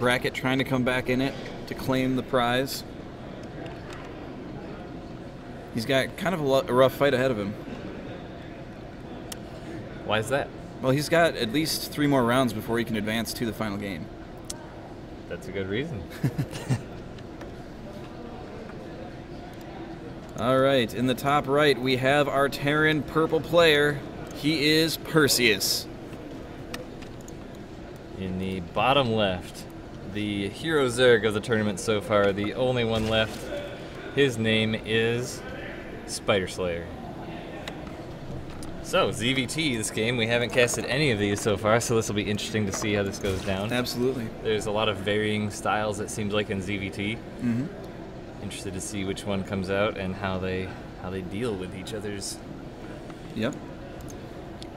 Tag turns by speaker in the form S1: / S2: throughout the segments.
S1: bracket, trying to come back in it to claim the prize. He's got kind of a rough fight ahead of him.
S2: Why is that?
S1: Well, he's got at least 3 more rounds before he can advance to the final game.
S2: That's a good reason.
S1: All right, in the top right, we have our Terran purple player. He is Perseus.
S2: In the bottom left, the hero Zerg of the tournament so far, the only one left. His name is Spiderslayer. So, ZVT, this game, we haven't casted any of these so far, so this will be interesting to see how this goes down.
S1: Absolutely.
S2: There's a lot of varying styles, it seems like, in ZVT.
S1: Mm-hmm.
S2: Interested to see which one comes out and how they deal with each other's.
S1: Yep.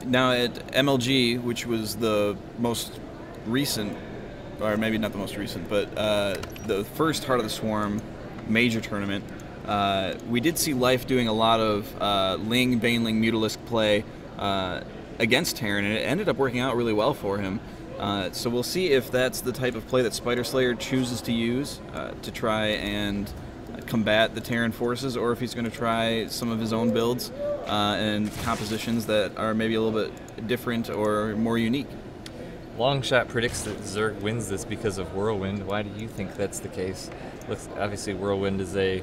S1: Now at MLG, which was the most recent, or maybe not the most recent, but the first Heart of the Swarm major tournament, we did see Life doing a lot of Ling, Baneling, Mutalisk play against Terran, and it ended up working out really well for him. So we'll see if that's the type of play that Spiderslayer chooses to use to try and combat the Terran forces, or if he's going to try some of his own builds and compositions that are maybe a little bit different or more unique.
S2: Longshot predicts that Zerg wins this because of Whirlwind. Why do you think that's the case? Looks, obviously, Whirlwind is a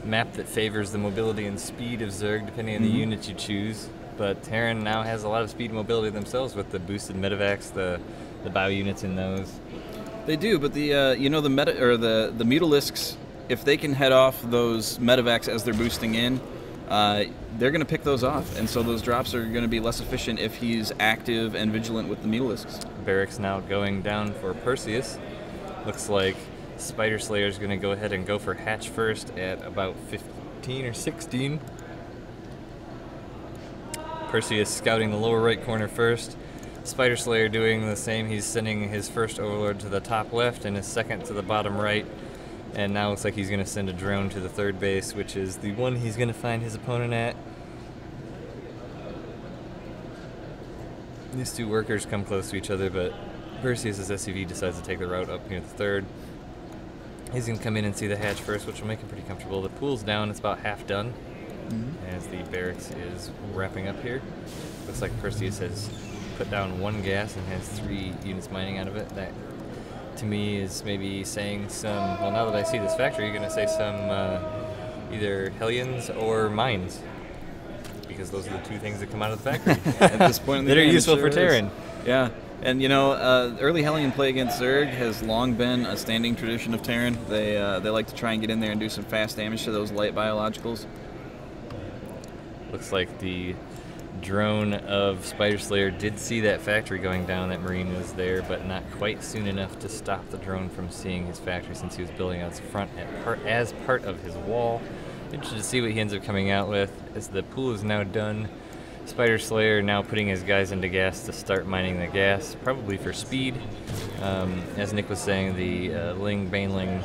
S2: map that favors the mobility and speed of Zerg, depending on the unit you choose. But Terran now has a lot of speed and mobility themselves with the boosted Medivacs, the bio units in those.
S1: They do, but the the Mutalisks, if they can head off those Medivacs as they're boosting in, they're going to pick those off, and so those drops are going to be less efficient if he's active and vigilant with the Mutalisks.
S2: Barracks now going down for Perseus. Looks like Spiderslayer is going to go ahead and go for hatch first at about 15 or 16. Perseus scouting the lower right corner first. Spiderslayer doing the same. He's sending his first overlord to the top left and his second to the bottom right. And now looks like he's going to send a drone to the third base, which is the one he's going to find his opponent at. These two workers come close to each other, but Perseus' SCV decides to take the route up near the third. He's going to come in and see the hatch first, which will make him pretty comfortable. The pool's down, it's about half done, as the barracks is wrapping up here. Looks like Perseus has put down 1 gas and has 3 units mining out of it. That, to me, is maybe saying some, well, now that I see this factory, you're going to say some either Hellions or mines, because those are the 2 things that come out of the factory
S1: At this point in the
S2: that are
S1: game,
S2: useful
S1: sure
S2: for Terran.
S1: Yeah, and you know, early Hellion play against Zerg has long been a standing tradition of Terran. They like to try and get in there and do some fast damage to those light biologicals.
S2: Looks like the drone of Spiderslayer did see that factory going down. That Marine was there, but not quite soon enough to stop the drone from seeing his factory, since he was building out his front as part of his wall. Interested to see what he ends up coming out with. As the pool is now done, Spiderslayer now putting his guys into gas to start mining the gas, probably for speed. As Nick was saying, the Ling Baneling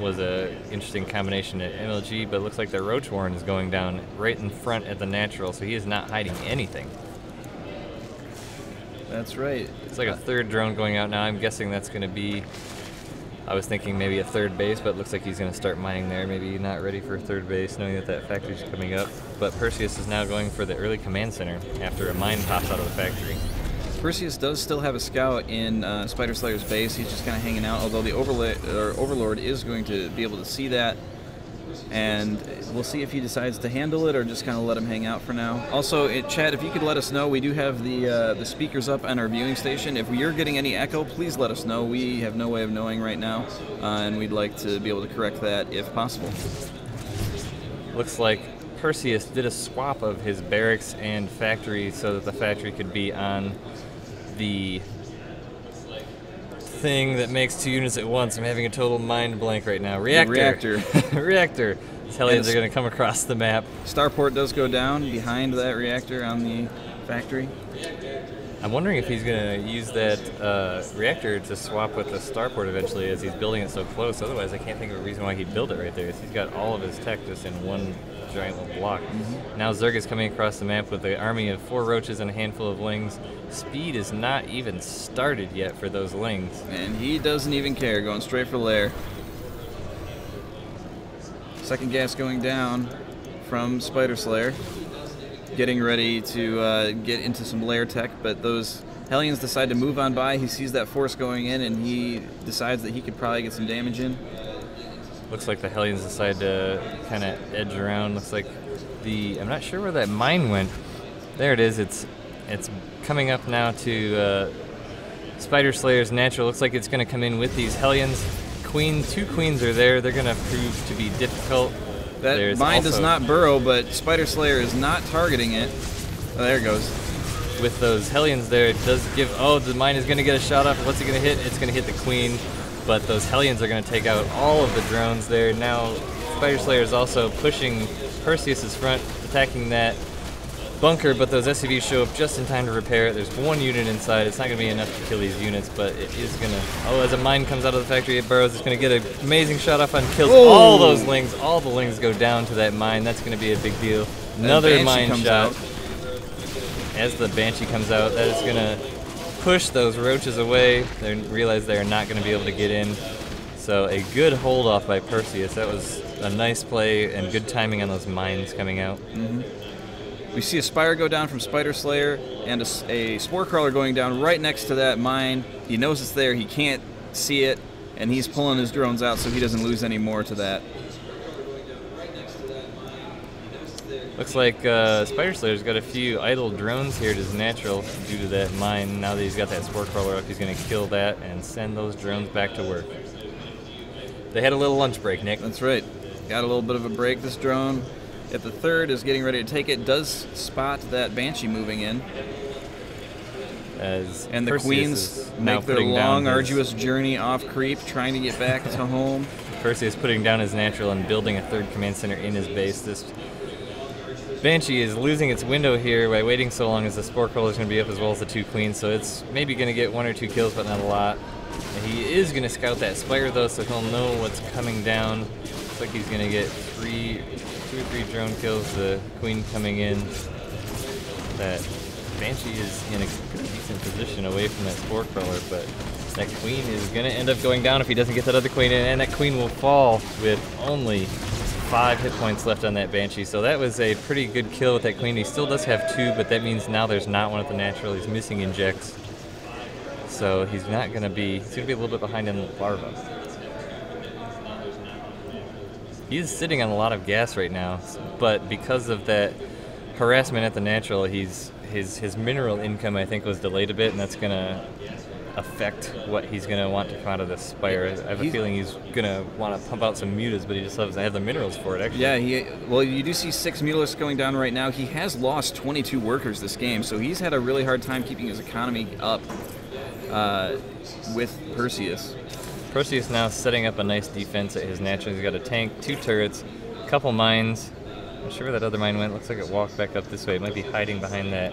S2: was an interesting combination at MLG, but it looks like the Roach Warren is going down right in front at the natural, so he is not hiding anything.
S1: That's right.
S2: It's like a third drone going out now. I'm guessing that's going to be, I was thinking maybe a third base, but it looks like he's going to start mining there. Maybe not ready for third base, knowing that that factory's coming up. But Perseus is now going for the early command center after a mine pops out of the factory.
S1: Perseus does still have a scout in Spiderslayer's base. He's just kind of hanging out, although the Overlord is going to be able to see that. And we'll see if he decides to handle it or just kind of let him hang out for now. Also, Chad, if you could let us know, we do have the speakers up on our viewing station. If you're getting any echo, please let us know. We have no way of knowing right now, and we'd like to be able to correct that if possible.
S2: Looks like Perseus did a swap of his barracks and factory so that the factory could be on the thing that makes 2 units at once. I'm having a total mind blank right now. Reactor. Reactor. These Hellions are going to come across the map.
S1: Starport does go down behind that reactor on the factory.
S2: I'm wondering if he's going to use that reactor to swap with the starport eventually, as he's building it so close. Otherwise, I can't think of a reason why he'd build it right there. He's got all of his tech just in one giant little block. Now Zerg is coming across the map with an army of 4 roaches and a handful of lings. Speed is not even started yet for those lings.
S1: And he doesn't even care, going straight for lair. Second gas going down from Spiderslayer. Getting ready to get into some lair tech, but those Hellions decide to move on by. He sees that force going in, and he decides that he could probably get some damage in.
S2: Looks like the Hellions decide to kind of edge around. Looks like I'm not sure where that mine went. There it is. It's coming up now to Spiderslayer's natural. Looks like it's going to come in with these Hellions. 2 queens are there. They're going to prove to be difficult.
S1: That mine does not burrow, but Spiderslayer is not targeting it. Oh, there it goes.
S2: With those Hellions there, it does give... Oh, the mine is going to get a shot off. What's it going to hit? It's going to hit the queen. But those Hellions are going to take out all of the drones there. Now, Spiderslayer is also pushing Perseus's front, attacking that bunker, but those SCVs show up just in time to repair it. There's 1 unit inside. It's not going to be enough to kill these units, but it is going to... Oh, as a mine comes out of the factory, it burrows. It's going to get an amazing shot off on kills all those lings. All the lings go down to that mine. That's going to be a big deal. Another mine shot. As the Banshee comes out, that is going to push those roaches away. They realize they're not going to be able to get in. So a good hold off by Perseus. That was a nice play and good timing on those mines coming out.
S1: We see a Spire go down from Spiderslayer and a Spore Crawler going down right next to that mine. He knows it's there, he can't see it, and he's pulling his drones out so he doesn't lose any more to that.
S2: Looks like Spiderslayer's got a few idle drones here at his natural due to that mine. Now that he's got that Spore Crawler up, he's going to kill that and send those drones back to work. They had a little lunch break, Nick.
S1: That's right. Got a little bit of a break, this drone. If the third is getting ready to take it, does spot that Banshee moving in. And the Queens make their long, arduous journey off creep, trying to get back to home.
S2: Perseus putting down his natural and building a 3rd command center in his base. This Banshee is losing its window here by waiting so long, as the Spore Crawler is going to be up as well as the 2 queens, so it's maybe going to get 1 or 2 kills, but not a lot. And he is going to scout that Spire, though, so he'll know what's coming down. Looks like he's going to get 2 or 3 drone kills. The queen coming in. That Banshee is in a pretty decent position away from that Spore Crawler, but that queen is going to end up going down if he doesn't get that other queen in, and that queen will fall with only 5 hit points left on that Banshee. So that was a pretty good kill with that queen. He still does have 2, but that means now there's not one at the natural. He's missing injects. So he's not going to be... He's going to be a little bit behind in larva. He's sitting on a lot of gas right now, but because of that harassment at the natural, his mineral income, I think, was delayed a bit, and that's going to affect what he's going to want to come out of this Spire. I have a feeling he's going to want to pump out some mutas, but he just doesn't have the minerals for it, actually.
S1: Yeah, well, you do see 6 mutalisks going down right now. He has lost 22 workers this game, so he's had a really hard time keeping his economy up with Perseus.
S2: Perseus now setting up a nice defense at his natural. He's got a tank, 2 turrets, a couple mines. I'm not sure where that other mine went. Looks like it walked back up this way. It might be hiding behind that.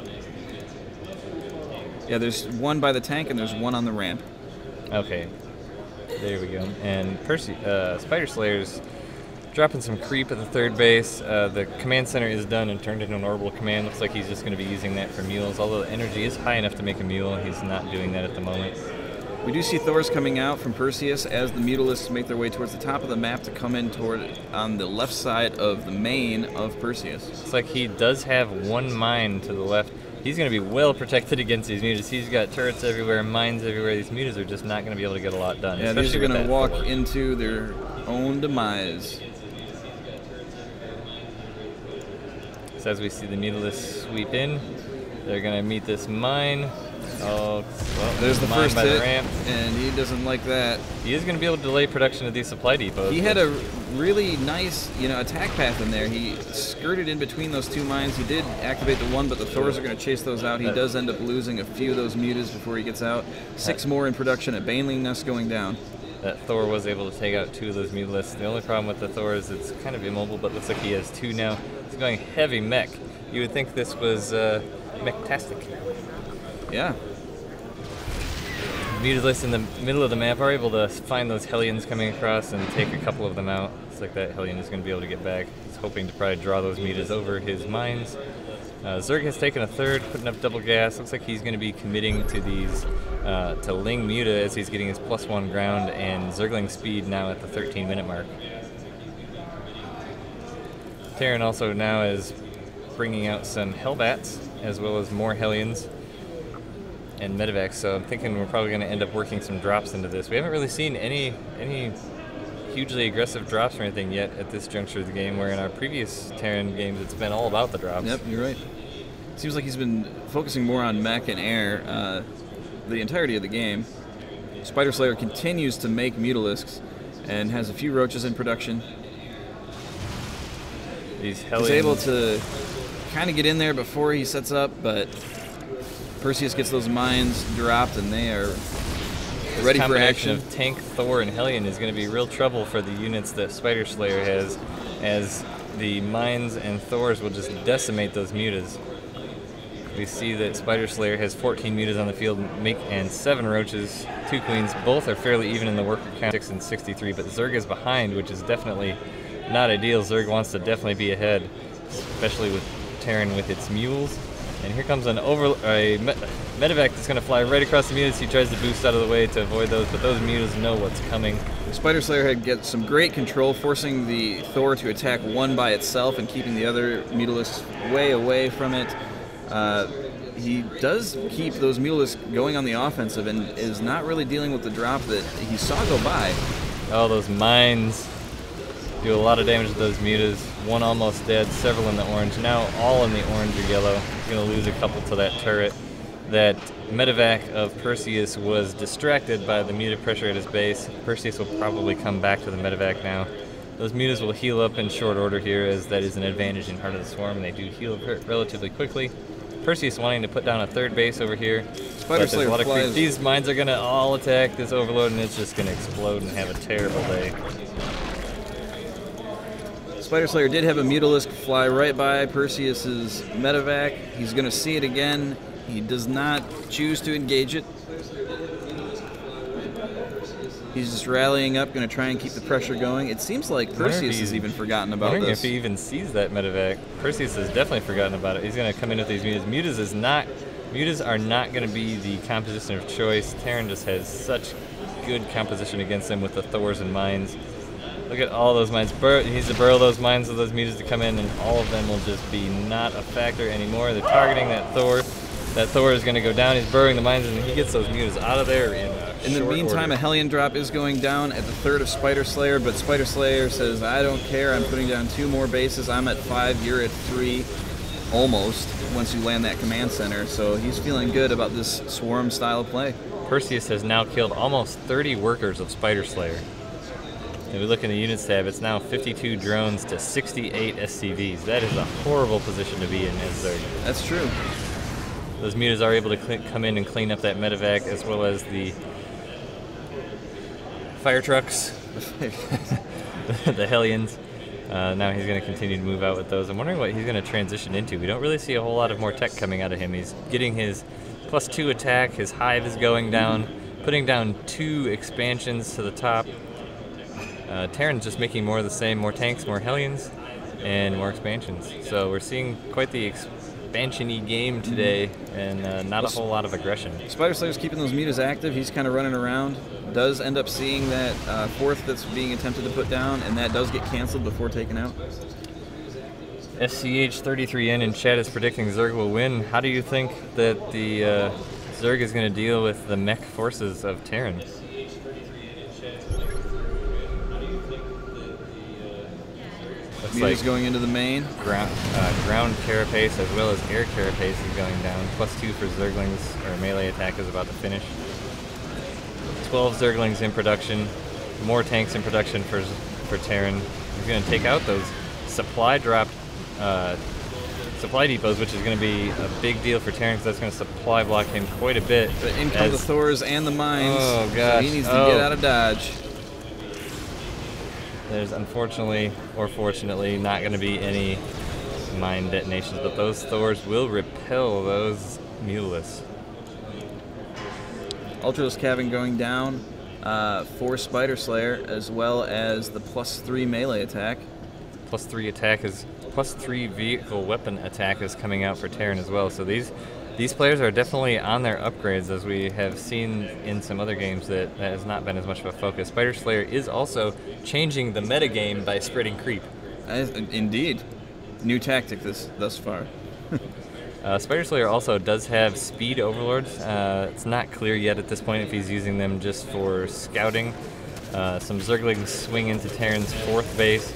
S1: Yeah, there's 1 by the tank and there's 1 on the ramp.
S2: Okay, there we go. And Spiderslayer's dropping some creep at the 3rd base. The command center is done and turned into an orbital command. Looks like he's just going to be using that for mules. Although the energy is high enough to make a mule, he's not doing that at the moment.
S1: We do see Thors coming out from Perseus as the mutalisks make their way towards the top of the map to come in on the left side of the main of Perseus.
S2: Looks like he does have 1 mine to the left. He's going to be well protected against these mutas. He's got turrets everywhere, mines everywhere. These mutas are just not going to be able to get a lot done.
S1: Yeah, these are going to walk into their own demise.
S2: So as we see the mutalisks sweep in, they're going to meet this mine. Oh, well,
S1: there's the first
S2: by
S1: hit,
S2: the ramp.
S1: And he doesn't like that.
S2: He is going to be able to delay production of these supply depots.
S1: He had a really nice, attack path in there. He skirted in between those 2 mines. He did activate the 1, but the Thors are going to chase those out. He does end up losing a few of those mutas before he gets out. 6 more in production at Baneling Nest going down.
S2: That Thor was able to take out 2 of those mutalisks. The only problem with the Thor is it's kind of immobile, but looks like he has 2 now. He's going heavy mech. You would think this was mech-tastic.
S1: Yeah.
S2: Mutalisks in the middle of the map are able to find those Hellions coming across and take a couple of them out. Looks like that Hellion is going to be able to get back. He's hoping to probably draw those mutas over his mines. Zerg has taken a third, putting up double gas. Looks like he's going to be committing to these to Ling Muta as he's getting his +1 ground and Zergling speed now at the 13-minute mark. Terran also now is bringing out some Hellbats as well as more Hellions and Medivacs, so I'm thinking we're probably going to end up working some drops into this. We haven't really seen any hugely aggressive drops or anything yet at this juncture of the game, where in our previous Terran games it's been all about the drops.
S1: Yep, you're right. Seems like he's been focusing more on mech and air the entirety of the game. Spiderslayer continues to make Mutalisks and has a few roaches in production.
S2: These Hellions.
S1: He's able to kind of get in there before he sets up, but Perseus gets those mines dropped and they are ready for action.
S2: Of tank, Thor, and Hellion is going to be real trouble for the units that Spiderslayer has, as the mines and Thors will just decimate those mutas. We see that Spiderslayer has 14 mutas on the field and 7 roaches, 2 queens. Both are fairly even in the worker count, 6 and 63, but Zerg is behind, which is definitely not ideal. Zerg wants to definitely be ahead, especially with Terran with its mules. And here comes a medevac that's going to fly right across the mutas. He tries to boost out of the way to avoid those, but those mutas know what's coming.
S1: Spiderslayer had get some great control, forcing the Thor to attack one by itself and keeping the other Mutalisks way away from it. He does keep those Mutalisks going on the offensive and is not really dealing with the drop that he saw go by.
S2: Oh, those mines do a lot of damage to those mutas. One almost dead, several in the orange. Now all in the orange or yellow. He's going to lose a couple to that turret. That medevac of Perseus was distracted by the muta pressure at his base. Perseus will probably come back to the medevac now. Those mutas will heal up in short order here, as that is an advantage in Heart of the Swarm, and they do heal relatively quickly. Perseus wanting to put down a third base over here.
S1: Spiderslayer flies.
S2: These mines are going to all attack this overload, and it's just going to explode and have a terrible day.
S1: Spiderslayer did have a Mutalisk fly right by Perseus's medevac. He's going to see it again. He does not choose to engage it. He's just rallying up, going to try and keep the pressure going. It seems like Perseus has even forgotten about this.
S2: If he even sees that medevac. Perseus has definitely forgotten about it. He's going to come in with these mutas. Mutas are not going to be the composition of choice. Terran just has such good composition against them with the Thors and mines. Look at all those mines. He needs to burrow those mines with those mutas to come in, and all of them will just be not a factor anymore. They're targeting that Thor. That Thor is going to go down. He's burrowing the mines, and he gets those mutas out of there in
S1: the meantime,
S2: order.
S1: A Hellion drop is going down at the third of Spiderslayer, but Spiderslayer says, I don't care. I'm putting down 2 more bases. I'm at 5. You're at 3. Almost, once you land that command center. So he's feeling good about this swarm style of play.
S2: Perseus has now killed almost 30 workers of Spiderslayer. If we look in the units tab, it's now 52 drones to 68 SCVs. That is a horrible position to be in as Zerg.
S1: That's true.
S2: Those mutas are able to come in and clean up that medevac, as well as the fire trucks, the Hellions. Now he's going to continue to move out with those. I'm wondering what he's going to transition into. We don't really see a whole lot of more tech coming out of him. He's getting his +2 attack. His hive is going down, putting down 2 expansions to the top. Terran's just making more of the same, more tanks, more Hellions, and more expansions. So we're seeing quite the expansion-y game today, and not a whole lot of aggression.
S1: Spiderslayer's keeping those mutas active. He's kind of running around. Does end up seeing that 4th that's being attempted to put down, and that does get canceled before taken out.
S2: SCH33N in chat is predicting Zerg will win. How do you think that the Zerg is going to deal with the mech forces of Terran?
S1: Mutas going into the main.
S2: Ground carapace as well as air carapace is going down. +2 for Zerglings, or melee attack is about to finish. 12 Zerglings in production. More tanks in production for Terran. He's going to take out those supply depots, which is going to be a big deal for Terran, because that's going to supply block him quite a bit.
S1: But in come the Thors and the mines.
S2: Oh gosh!
S1: So he needs to get out of dodge.
S2: There's unfortunately, or fortunately, not going to be any mine detonations, but those Thors will repel those Mutalisks.
S1: Ultralisk Cavern going down for Spiderslayer, as well as the +3 melee attack.
S2: +3 attack is +3 vehicle weapon attack is coming out for Terran as well. So these players are definitely on their upgrades, as we have seen in some other games that has not been as much of a focus. Spiderslayer is also changing the metagame by spreading creep.
S1: Indeed. New tactic thus far.
S2: Spiderslayer also does have speed overlords. It's not clear yet at this point if he's using them just for scouting. Some Zerglings swing into Terran's 4th base,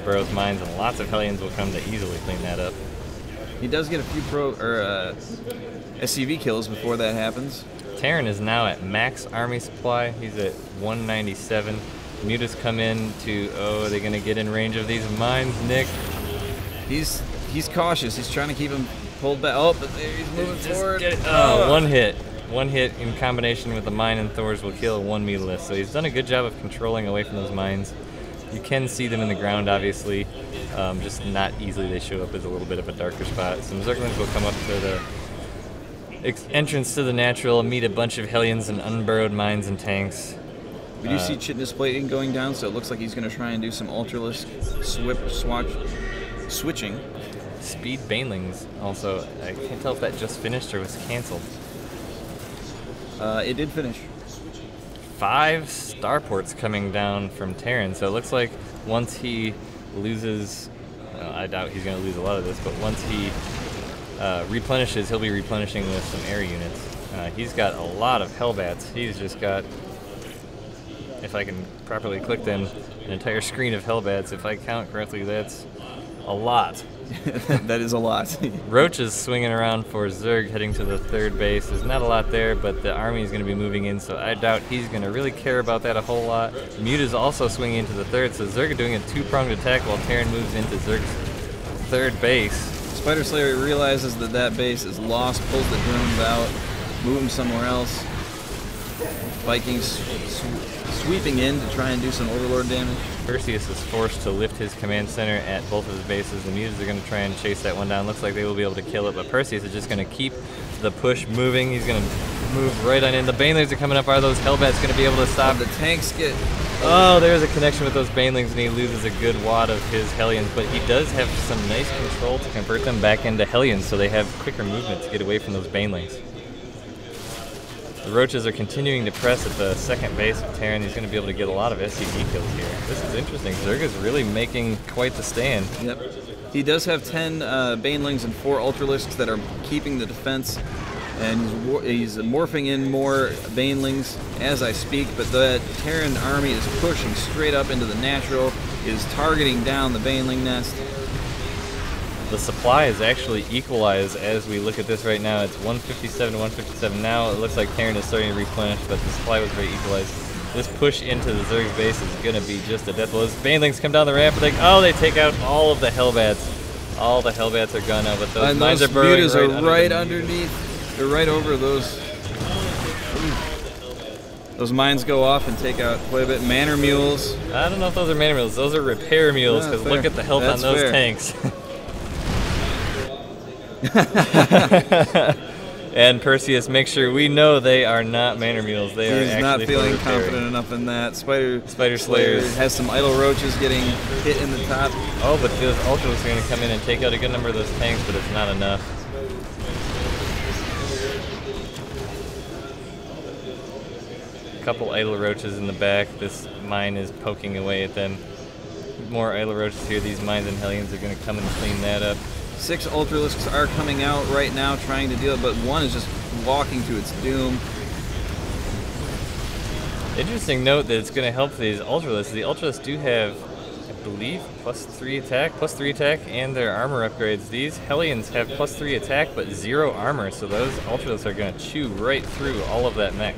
S2: burrows mines, and lots of Hellions will come to easily clean that up.
S1: He does get a few SCV kills before that happens.
S2: Terran is now at max army supply. He's at 197. Mutas come in to, are they going to get in range of these mines, Nick?
S1: He's cautious. He's trying to keep him pulled back. Oh, but he's moving forward.
S2: One hit. One hit in combination with the mine and Thors will kill one Mutalisk. So he's done a good job of controlling away from those mines. You can see them in the ground, obviously. Just not easily. They show up as a little bit of a darker spot. Some Zerglings will come up to the entrance to the natural, meet a bunch of Hellions and unburrowed mines and tanks.
S1: We do see Chitinous Plating going down, so it looks like he's going to try and do some Ultralisk switching.
S2: Speed Banelings also. I can't tell if that just finished or was canceled.
S1: It did finish.
S2: 5 starports coming down from Terran, so it looks like once he loses, I doubt he's going to lose a lot of this, but once he replenishes, he'll be replenishing with some air units. He's got a lot of Hellbats. He's just got, if I can properly click them, an entire screen of Hellbats. If I count correctly, that's a lot.
S1: That is a lot.
S2: Roach is swinging around for Zerg, heading to the 3rd base. There's not a lot there, but the army is going to be moving in, so I doubt he's going to really care about that a whole lot. Mute is also swinging into the 3rd, so Zerg are doing a 2-pronged attack while Terran moves into Zerg's 3rd base.
S1: Spiderslayer realizes that base is lost, pulls the drones out, move them somewhere else. Vikings sweeping in to try and do some Overlord damage.
S2: Perseus is forced to lift his command center at both of his bases. The Mutas are going to try and chase that one down. Looks like they will be able to kill it, but Perseus is just going to keep the push moving. He's going to move right on in. The Banelings are coming up. Are those Hellbats going to be able to stop?
S1: The tanks get...
S2: Oh, there's a connection with those Banelings, and he loses a good wad of his Hellions, but he does have some nice control to convert them back into Hellions, so they have quicker movement to get away from those Banelings. The Roaches are continuing to press at the 2nd base of Terran. He's going to be able to get a lot of SCV kills here. This is interesting. Zerg is really making quite the stand.
S1: Yep. He does have 10 Banelings and 4 Ultralisks that are keeping the defense, and he's morphing in more Banelings as I speak, but the Terran army is pushing straight up into the natural, is targeting down the Baneling nest.
S2: The supply is actually equalized as we look at this right now. It's 157 to 157 now. It looks like Terran is starting to replenish, but the supply was very equalized. This push into the Zerg's base is going to be just a death blow. Those Banelings come down the ramp, and they take out all of the Hellbats. All the Hellbats are gone now, but those mines are burrowing
S1: right underneath. They're right over those. Those mines go off and take out quite a bit. Manor Mules.
S2: I don't know if those are Manor Mules. Those are Repair Mules, because look at the health on those tanks. And Perseus makes sure we know they are not Manor Mules. They are actually
S1: not feeling confident enough in that.
S2: Spiderslayer
S1: has some idle roaches getting hit in the top.
S2: Oh, but those Ultras are going to come in and take out a good number of those tanks, but it's not enough. A couple idle roaches in the back. This mine is poking away at them. More idle roaches here. These mines and Hellions are going to come and clean that up.
S1: 6 Ultralisks are coming out right now trying to deal, but one is just walking to its doom.
S2: Interesting note that it's going to help these Ultralisks. The Ultralisks do have, I believe, +3 attack, and their armor upgrades. These Hellions have +3 attack, but 0 armor, so those Ultralisks are going to chew right through all of that mech.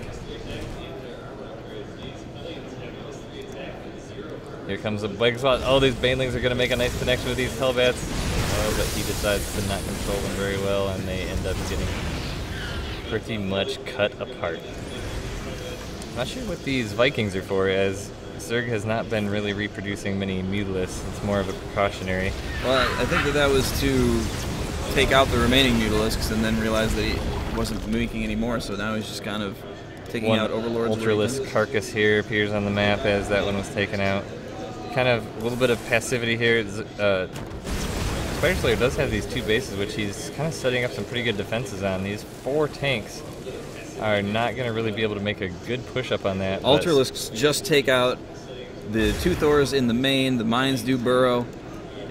S2: Here comes a big spot. Oh, these Banelings are going to make a nice connection with these Hellbats. Oh, but he decides to not control them very well, and they end up getting pretty much cut apart. Not sure what these Vikings are for, as Zerg has not been really reproducing many Mutalisks. It's more of a precautionary.
S1: Well, I think that was to take out the remaining Mutalisks and then realize that he wasn't making any more, so now he's just kind of taking out Overlords.
S2: Ultralisk carcass here appears on the map as that one was taken out. kind of a little bit of passivity here. Spiderslayer does have these 2 bases, which he's kind of setting up some pretty good defenses on. These 4 tanks are not going to really be able to make a good push-up on that.
S1: Ultralisks just take out the 2 Thors in the main. The mines do burrow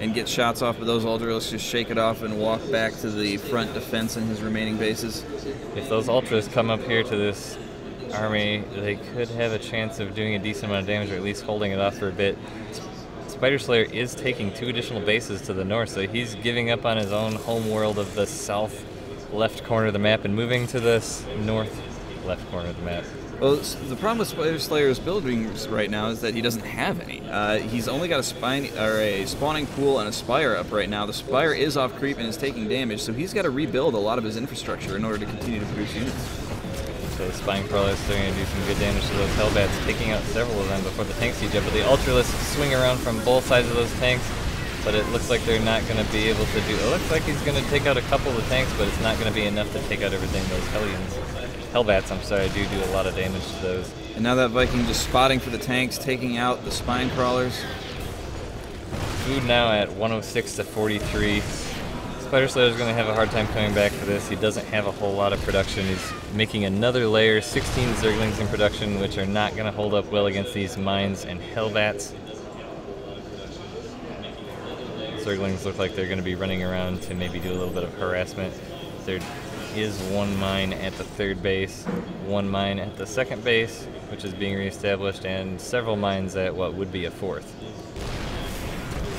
S1: and get shots off, but those Ultralisks just shake it off and walk back to the front defense in his remaining bases.
S2: If those Ultras come up here to this army, they could have a chance of doing a decent amount of damage, or at least holding it off for a bit. Spiderslayer is taking 2 additional bases to the north, so he's giving up on his own home world of the south left corner of the map and moving to the north left corner of the map.
S1: Well, the problem with Spiderslayer's buildings right now is that he doesn't have any. He's only got a spawning pool and a spire up right now. The spire is off creep and is taking damage, so he's got to rebuild a lot of his infrastructure in order to continue to produce units.
S2: So the Spine Crawler is starting to do some good damage to those Hellbats, taking out several of them before the tanks siege up. But the Ultralisks swing around from both sides of those tanks, but it looks like they're not going to be able to do... It looks like he's going to take out a couple of the tanks, but it's not going to be enough to take out everything. Those Hellbats, I'm sorry, do a lot of damage to those.
S1: And now that Viking just spotting for the tanks, taking out the Spine Crawlers.
S2: Food now at 106 to 43. Spiderslayer is going to have a hard time coming back for this. He doesn't have a whole lot of production. He's making another layer, 16 Zerglings in production, which are not going to hold up well against these mines and Hellbats. Zerglings look like they're going to be running around to maybe do a little bit of harassment. There is 1 mine at the 3rd base, 1 mine at the 2nd base, which is being reestablished, and several mines at what would be a 4th.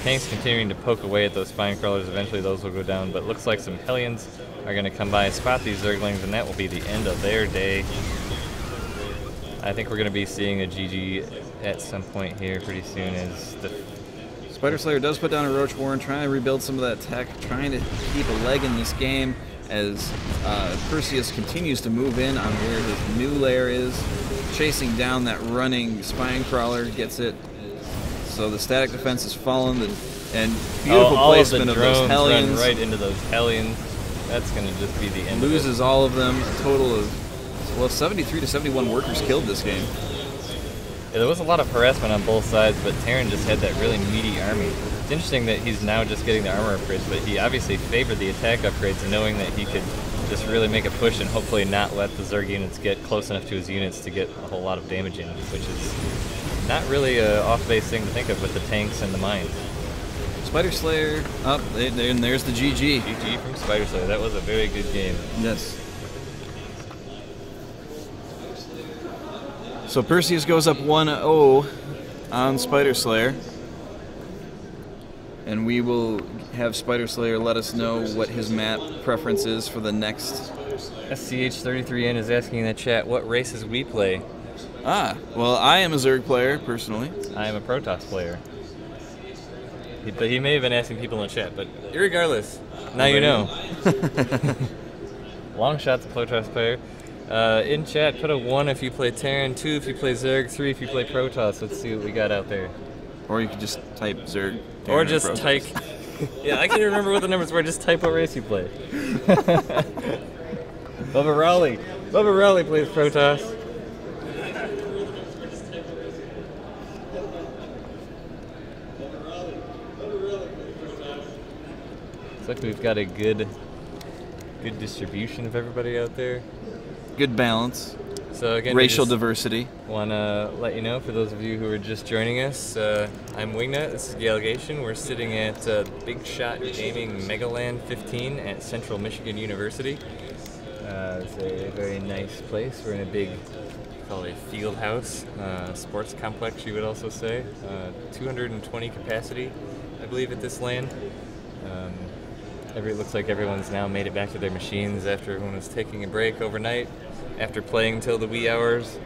S2: Tanks continuing to poke away at those Spine Crawlers. Eventually those will go down, but it looks like some Hellions are going to come by, spot these Zerglings, and that will be the end of their day. I think we're going to be seeing a GG at some point here pretty soon as the...
S1: Spiderslayer does put down a Roach Warren, trying to rebuild some of that tech, trying to keep a leg in this game as Perseus continues to move in on where his new lair is, chasing down that running Spine Crawler, gets it. So the static defense has fallen, and beautiful placement of those Hellions.
S2: Run right into those Hellions. That's going to just be the end.
S1: Loses all of them. A total of, well, 73 to 71 workers killed this game.
S2: Yeah, there was a lot of harassment on both sides, but Terran just had that really meaty army. It's interesting that he's now just getting the armor upgrades, but he obviously favored the attack upgrades, knowing that he could just really make a push and hopefully not let the Zerg units get close enough to his units to get a whole lot of damage in, which is not really an off-base thing to think of with the tanks and the mines.
S1: Spiderslayer, and there's the GG.
S2: GG from Spiderslayer. That was a very good game.
S1: Yes. So Perseus goes up 1-0 on Spiderslayer. And we will have Spiderslayer let us know what his map preference is for the next.
S2: SCH33N is asking in the chat what races we play.
S1: Well, I am a Zerg player, personally.
S2: I am a Protoss player. He may have been asking people in the chat, but irregardless, now you know. Long shot's a Protoss player. In chat, put a 1 if you play Terran, 2 if you play Zerg, 3 if you play Protoss. Let's see what we got out there.
S1: Or you could just type Zerg.
S2: Or just type. Yeah, I can't remember what the numbers were. Just type what race you play. Bubba Raleigh plays Protoss. Looks like we've got a good distribution of everybody out there.
S1: Good balance.
S2: So again,
S1: racial diversity.
S2: Want to let you know, for those of you who are just joining us, I'm Wingnut. This is Gallegation. We're sitting at Big Shot Gaming Megalan 15 at Central Michigan University. It's a very nice place. We're in a big, call it a field house, sports complex, you would also say. 220 capacity, I believe, at this LAN. It looks like everyone's now made it back to their machines after everyone was taking a break overnight, after playing until the wee hours.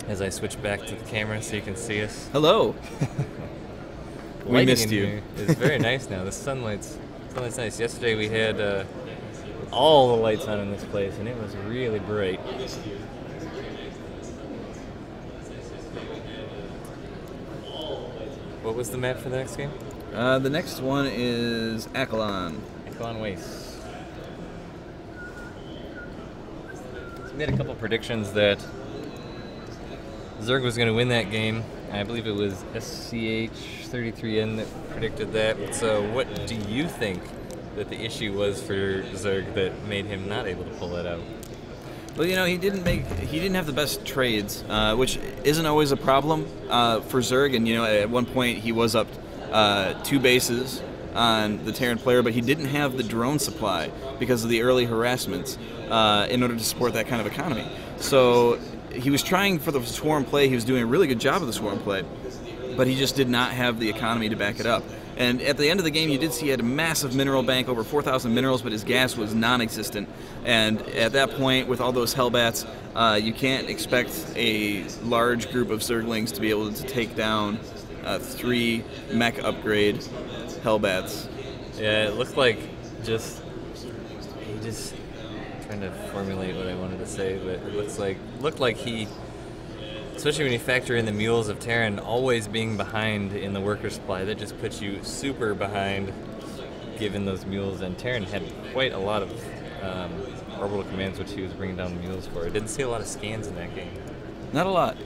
S2: As I switch back to the camera so you can see us.
S1: Hello. We missed you.
S2: Here is very nice now. The sunlight's nice. Yesterday we had all the lights on in this place, and it was really bright. What was the map for the next game?
S1: The next one is Akalon.
S2: Akalon Waste. made a couple predictions that Zerg was going to win that game. I believe it was SCH33N that predicted that. So what do you think that the issue was for Zerg that made him not able to pull that out?
S1: Well, you know, he didn't have the best trades, which isn't always a problem for Zerg. And you know, at one point he was up 2 bases on the Terran player, but he didn't have the drone supply because of the early harassments in order to support that kind of economy. So he was trying for the swarm play. He was doing a really good job of the swarm play, but he just did not have the economy to back it up. And at the end of the game, you did see he had a massive mineral bank, over 4,000 minerals, but his gas was non-existent. And at that point, with all those Hellbats, you can't expect a large group of Zerglings to be able to take down 3 mech upgrade Hellbats.
S2: Yeah, it looked like just trying to formulate what I wanted to say, but it looked like he, especially when you factor in the mules of Terran always being behind in the worker supply, that just puts you super behind given those mules. And Terran had quite a lot of orbital commands which he was bringing down the mules for. I didn't see a lot of scans in that game.
S1: Not a lot.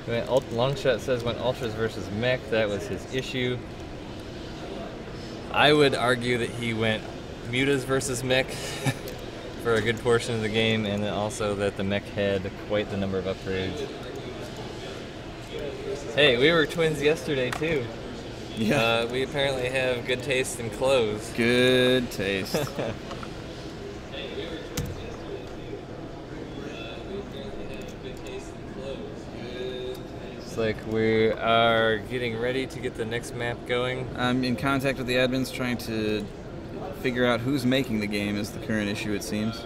S2: Longshot says when Ultras versus Mech, that was his issue. I would argue that he went Mutas versus Mech for a good portion of the game, and then also that the Mech had quite the number of upgrades. Hey, we were twins yesterday too.
S1: Yeah.
S2: We apparently have good taste in clothes.
S1: Good taste.
S2: Looks like we are getting ready to get the next map going.
S1: I'm in contact with the admins trying to figure out who's making the game is the current issue, it seems.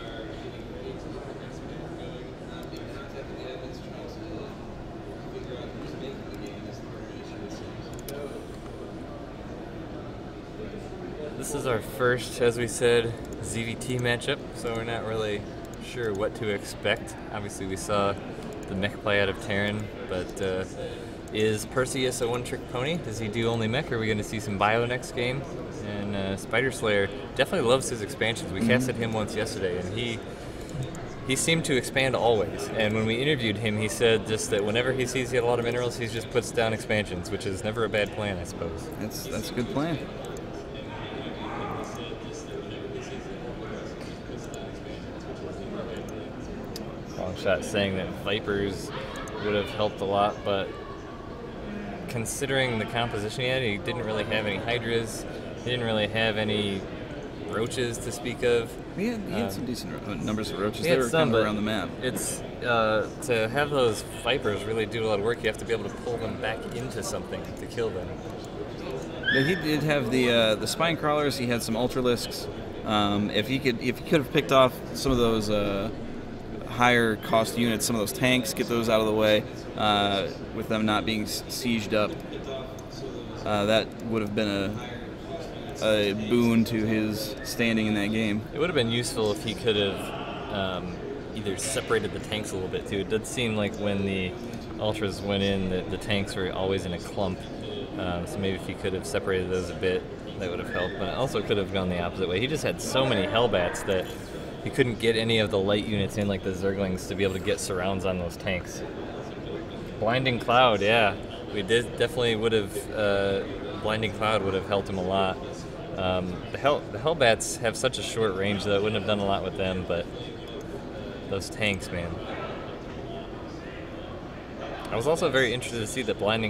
S2: This is our first, as we said, ZVT matchup, so we're not really sure what to expect. Obviously we saw the mech play out of Terran, but is Perseus a one-trick pony? Does he do only mech, or are we going to see some bio next game? And Spiderslayer definitely loves his expansions. We casted him once yesterday, and he seemed to expand always. And when we interviewed him, he said just that whenever he sees he had a lot of minerals, he just puts down expansions, which is never a bad plan, I suppose.
S1: That's a good plan.
S2: Longshot saying that Vipers would have helped a lot, but considering the composition he had, he didn't really have any Hydras, he didn't really have any Roaches to speak of.
S1: He had some decent numbers of Roaches.
S2: They
S1: were
S2: some,
S1: kind of around the map.
S2: It's to have those Vipers really do a lot of work, you have to be able to pull them back into something to kill them.
S1: But he did have the spine crawlers. He had some ultralisks. If he could have picked off some of those higher cost units, some of those tanks, get those out of the way, with them not being sieged up, that would have been a boon to his standing in that game.
S2: It would have been useful if he could have either separated the tanks a little bit too. It did seem like when the Ultras went in, the tanks were always in a clump. So maybe if he could have separated those a bit, that would have helped. But it also could have gone the opposite way. He just had so many Hellbats that he couldn't get any of the light units in, like the Zerglings, to be able to get surrounds on those tanks. Blinding Cloud, yeah. We definitely would have, Blinding Cloud would have helped him a lot. The Hellbats have such a short range that it wouldn't have done a lot with them, but those tanks, man. I was also very interested to see that Blinding